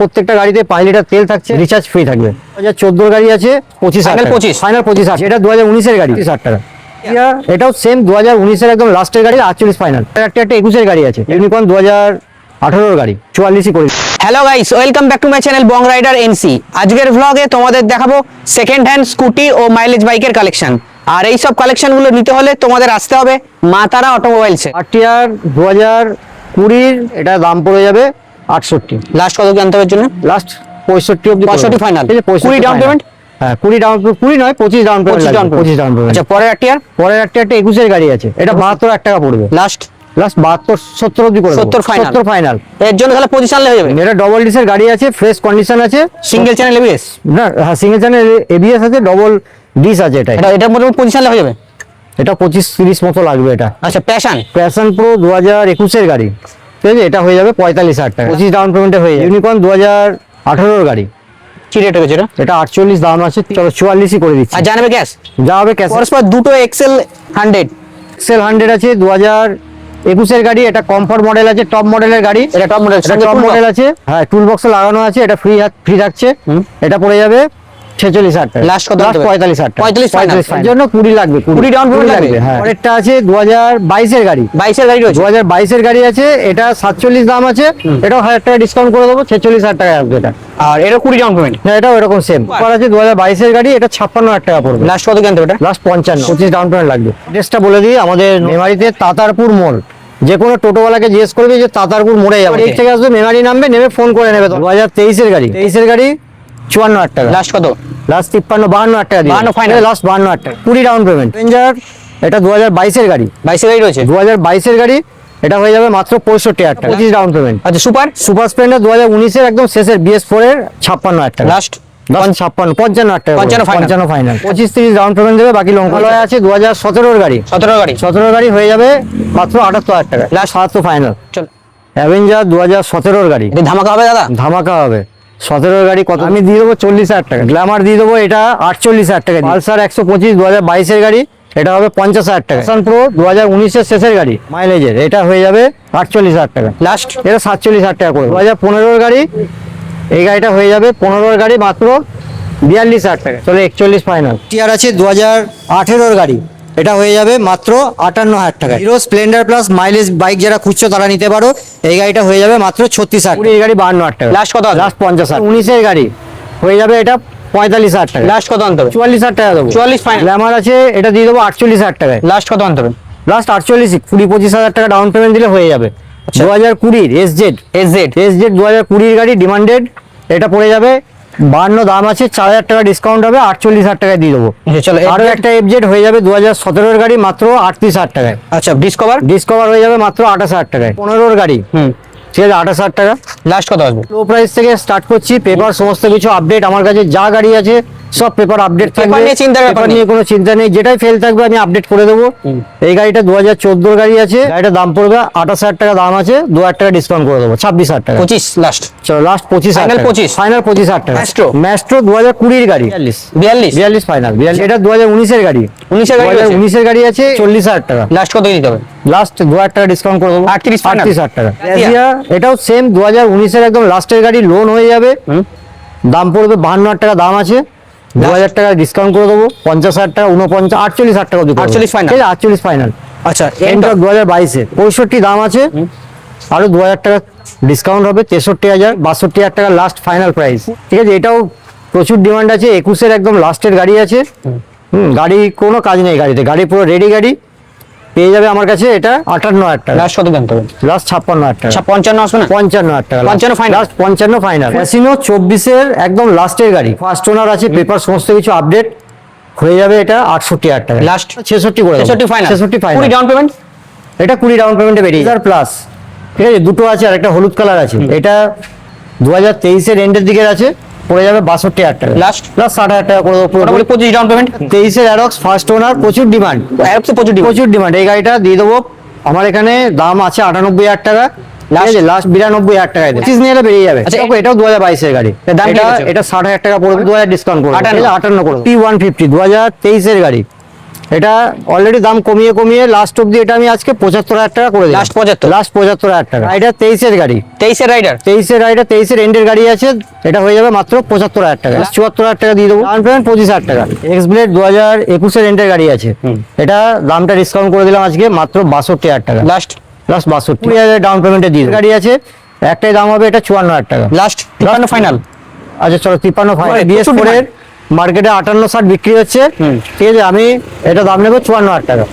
প্রত্যেকটা গাড়িতে 5 লিটার তেল থাকছে, রিচার্জ ফ্রি থাকবে। 2014 গাড়ি আছে 25 ফাইনাল 25 এটা 2019 এর গাড়ি 60 টাকা। এটাও সেম 2019 এর একদম লাস্টের গাড়ি 48 ফাইনাল। একটা 21 এর গাড়ি আছে ইউনিকর্ন 2018 গাড়ি 44ই করে। Hello guys, welcome back to my channel Bong Rider NC. আজকের ভ্লগে তোমাদের দেখাবো সেকেন্ড হ্যান্ড স্কুটি ও মাইলেজ বাইকের কালেকশন। আর এই সব কালেকশন গুলো নিতে হলে তোমাদের আসতে হবে মা তারা অটোমোবাইলসে। আরটিআর 2020 এটা দাম পড়ে যাবে 68। লাস্ট কত কি আনতে হবে জন্য? লাস্ট 65 অবধি 65 ফাইনাল। 20 down payment? হ্যাঁ 20 ডাউন 20 নয় 25 ডাউন পেমেন্ট। 25 down payment. আচ্ছা, পরের আরটিআর? পরের একটা 21 এর গাড়ি আছে, এটা 72 টাকা পড়বে। লাস্ট 72 70 অবধি করে 70 ফাইনাল। 70 ফাইনাল। এর জন্য তাহলে 25 আনলে হয়ে যাবে। এটা ডবল ডিসের গাড়ি আছে, ফ্রেশ কন্ডিশন আছে, সিঙ্গেল চ্যানেল এবিএস? না হ্যাঁ সিঙ্গেল চ্যানেল এবিএস আছে, ডবল ডিস আছে। এটার মধ্যে 25 আনলে হয়ে যাবে। এটা 25-30 মতো লাগবে এটা। আচ্ছা, প্যাশন? প্যাশন প্রো 2021 এর গাড়ি, ঠিক আছে, এটা হয়ে যাবে 45,000 টাকা। 25 ডাউন পেমেন্টে হয়ে যাবে। ইউনিকর্ন 2018 এর গাড়ি, কি রেট হয়েছে এটা? এটা 48 দাম আছে, চলো 44ই করে দিচ্ছি। আর জানাবে ক্যাশ? যা হবে ক্যাশ। পরস্পর দুটো এক্সেল 100 এক্সেল 100 আছে 2021 এর গাড়ি, এটা কমফর্ট মডেল আছে, টপ মডেলের গাড়ি। এটা টপ মডেল? এটা টপ মডেল আছে, হ্যাঁ টুল বক্স লাগানো আছে, এটা ফ্রি থাকছে। এটা পড়ে যাবে 46,000 টাকা। লাস্ট কত? 45,000 টাকা। 45 এর জন্য 20 লাগবে, 20 ডাউন পেমেন্ট লাগবে। হ্যাঁ পরেরটা আছে 2022 এর গাড়ি। 22 এর গাড়ি রয়েছে? 2022 এর গাড়ি আছে, এটা 47 দাম আছে, এটাও 1000 টাকা ডিসকাউন্ট করে দেবো, 46,000 টাকা আসবে এটা। আর এটা 20 ডাউন পেমেন্ট? হ্যাঁ এটাও এরকম সেম। পর আছে 2022 এর গাড়ি, এটা 56,000 টাকা পড়বে। লাস্ট কত কিনতে হবে এটা? লাস্ট 55, 25 ডাউন পেমেন্ট লাগবে। অ্যাড্রেসটা বলে দিই, আমাদের মেমারিতে তাতারপুর মোড়। যে কোনো টোটোওয়ালাকে জিজ্ঞেস করবে যে তাতারপুর মোড়ে যাবে, এই থেকে আসবে, মেমারি নামবে, নেমে ফোন করে নেবে। 2023 এর গাড়ি, 23 এর গাড়ি 54,000 টাকা। লাস্ট কত? লাস্ট 52,000 টাকা দিয়ে 52 ফাইনাল। লাস্ট 52,000 টাকা 20 ডাউন পেমেন্ট। রেঞ্জার এটা 2022 এর গাড়ি, 22 এর গাড়ি রয়েছে? 2022 এর গাড়ি, এটা হয়ে যাবে মাত্র 65,000 টাকা, 25 ডাউন পেমেন্ট। আচ্ছা, সুপার? সুপার স্প্লেন্ডার 2019 এর একদম শেষের BS4 এর 56,000 টাকা। লাস্ট 55,000 টাকা। 55 ফাইনাল। 25-30 ডাউন পেমেন্ট দেবে, বাকি লোন আছে। 2017 এর গাড়ি, 17 গাড়ি? 17 গাড়ি হয়ে যাবে মাত্র 78,000 টাকা। Last 77 final. চল, অ্যাভেঞ্জার 2017 এর গাড়ি, এটা ধামাকা হবে দাদা? ধামাকা হবে। 17 এর গাড়ি কত? আমি দিয়ে দেবো 40,000 টাকা। গ্ল্যামার দিয়ে দেবো এটা 48,000 টাকা। পালসার 125 2022 এর গাড়ি, এটা হবে 50,000 টাকা। প্যাশন প্রো 2019 এর শেষের গাড়ি মাইলেজের, এটা হয়ে যাবে 48,000 টাকা। লাস্ট এটা 47,000 টাকা করে। 2015 এর গাড়ি, এই গাড়িটা হয়ে যাবে 15 এর গাড়ি মাত্র 42,000 টাকা। চলে 41 ফাইনাল। টিআর আছে 2018 এর গাড়ি, এটা হয়ে যাবে মাত্র 58,000 টাকা। Hero Splendor plus mileage bike যারা খুঁজছো তারা নিতে পারো, এই গাড়িটা হয়ে যাবে মাত্র 36,000। এই গাড়ি 52,000 টাকা। লাস্ট কত? লাস্ট 50,000। 19 এর গাড়ি হয়ে যাবে এটা 45,000 টাকা। লাস্ট কত আনতে হবে? 44,000 টাকা দেবো। 44 ফাইনাল। গ্ল্যামার আছে, এটা দিয়ে দেবো 48,000 টাকায়। লাস্ট কত আনতে হবে? লাস্ট 48, 20-25,000 টাকা ডাউন পেমেন্ট দিলে হয়ে যাবে। 2020 SZ 2020 গাড়ি ডিমান্ডেড, এটা পড়ে যাবে 52 দাম আছে, 4,000 টাকা ডিসকাউন্ট হবে, 48,000 টাকায় দিয়ে দেবো। চলো, আরো একটা FZ হয়ে যাবে 2017 এর গাড়ি মাত্র 38,000 টাকায়। আচ্ছা, ডিসকভার হয়ে যাবে মাত্র 28,000 টাকায়। 15 এর গাড়ি, ঠিক আছে, 28,000 টাকা। লাস্ট কত আসবে? লো প্রাইস থেকে স্টার্ট করছি। পেপার সমস্ত কিছু আপডেট, আমার কাছে যা গাড়ি আছে সব পেপার আপডেট থাকবে, নিয়ে চিন্তার ব্যাপার পেপার নিয়ে কোনো চিন্তা নেই, যেটাই ফেল থাকবে আমি আপডেট করে দেবো। এই গাড়িটা 2014 গাড়ি আছে, গাড়িটার দাম পড়বে 28,000 টাকা দাম আছে, 2,000 টাকা ডিসকাউন্ট করে দেবো, 26,000 টাকা। 25 লাস্ট। চলো লাস্ট 25,000 Final টাকা। 25 ফাইনাল 25,000 টাকা। ম্যাস্ট্রো 2020 গাড়ি 42 ফাইনাল। এটা 2019 এর গাড়ি, 19 এর গাড়ি রয়েছে? 2019 এর গাড়ি আছে, 40,000 টাকা। লাস্ট কত দিতে হবে? লাস্ট 2,000 টাকা ডিসকাউন্ট করে দেবো, 38,000 টাকা। এশিয়া এটাও সেম 2019 এর একদম লাস্টের গাড়ি, লোন হয়ে যাবে, দাম পড়বে 52,000 টাকা দাম আছে, 2,000 টাকা ডিসকাউন্ট করে দেবো, 50,000 টাকা, 48,000 টাকা অবধি। 48 ফাইনাল? 48 ফাইনাল। আচ্ছা, এন্ডক 2022 এর 65 দাম আছে, আরো 2,000 টাকা ডিসকাউন্ট হবে, 63,000, 62,000 টাকা লাস্ট ফাইনাল প্রাইস, ঠিক আছে। এটাও প্রচুর ডিমান্ড আছে, 21 এর একদম লাস্টের গাড়ি আছে। গাড়ি কোনো কাজ নেই গাড়িতে, গাড়ি পুরো রেডি গাড়ি পেয়ে যাবে আমার কাছে, এটা 58,000 টাকা। লাস্ট কত জানতে হবে? লাস্ট 56,000 টাকা। 55 আসবে না? 55,000 টাকা। 55 ফাইনাল? Last 55 final. ক্যাসিনো 24 এর একদম লাস্টের গাড়ি, ফার্স্ট ওনার আছে, পেপার সমস্ত কিছু আপডেট হয়ে যাবে, এটা 68,000 টাকা। লাস্ট 66 করে 66 ফাইনাল? 66 ফাইনাল। 20 down payment? এটা 20 ডাউন পেমেন্টে বেরিয়ে 1000 প্লাস, ঠিক আছে। দুটো আছে, আর একটা হলুদ কালার আছে, এটা 2023 এর এন্ডের দিকে আছে, পড়ে যাবে 62,000 টাকা। লাস্ট 60,000 টাকা করে দেবো পুরো। 25 ডাউন পেমেন্ট। 23 এর অ্যারক্স ফার্স্ট ওনার, প্রচুর ডিমান্ড, প্রচুর ডিমান্ড। এই গাড়িটা দিয়ে দেবো, আমার এখানে দাম আছে 98,000 টাকা, লাস্ট 92,000 টাকায় দেবো। 25 নিয়ে এটা বেরিয়ে যাবে। এটাও 2022 এর গাড়ি, এটা 60,000 টাকা পড়বে, 2,000 ডিসকাউন্ট করবে, 58 করে। P150 2023 এর গাড়ি, এটা অলরেডি দাম কমিয়ে কমিয়ে লাস্ট অব্দি এটা আমি আজকে 75,000 টাকা করে দিই। Last 75? লাস্ট 75,000 টাকা। এটা 23-এর গাড়ি, 23-এর রাইডার। 23-এর এন্ডের গাড়ি আছে, এটা হয়ে যাবে মাত্র 75,000 টাকা। 74,000 টাকা দিয়ে দেবো। ডাউন পেমেন্ট 25,000 টাকা। এক্স ব্লেড 2021-এর এন্ডের গাড়ি আছে, এটা দামটা ডিসকাউন্ট করে দিলাম আজকে মাত্র 62,000 টাকা। লাস্ট 62,000 ডাউন পেমেন্টে দিয়ে দেবো। গাড়ি আছে, একটাই দাম হবে এটা 54,000 টাকা। Last 53 final. আচ্ছা চলো 53 ফাইনাল। প্রচুর BS4 এর মার্কেটে 58-60 বিক্রি হচ্ছে, ঠিক আছে, আমি এটা দাম নেবো 54,000 টাকা।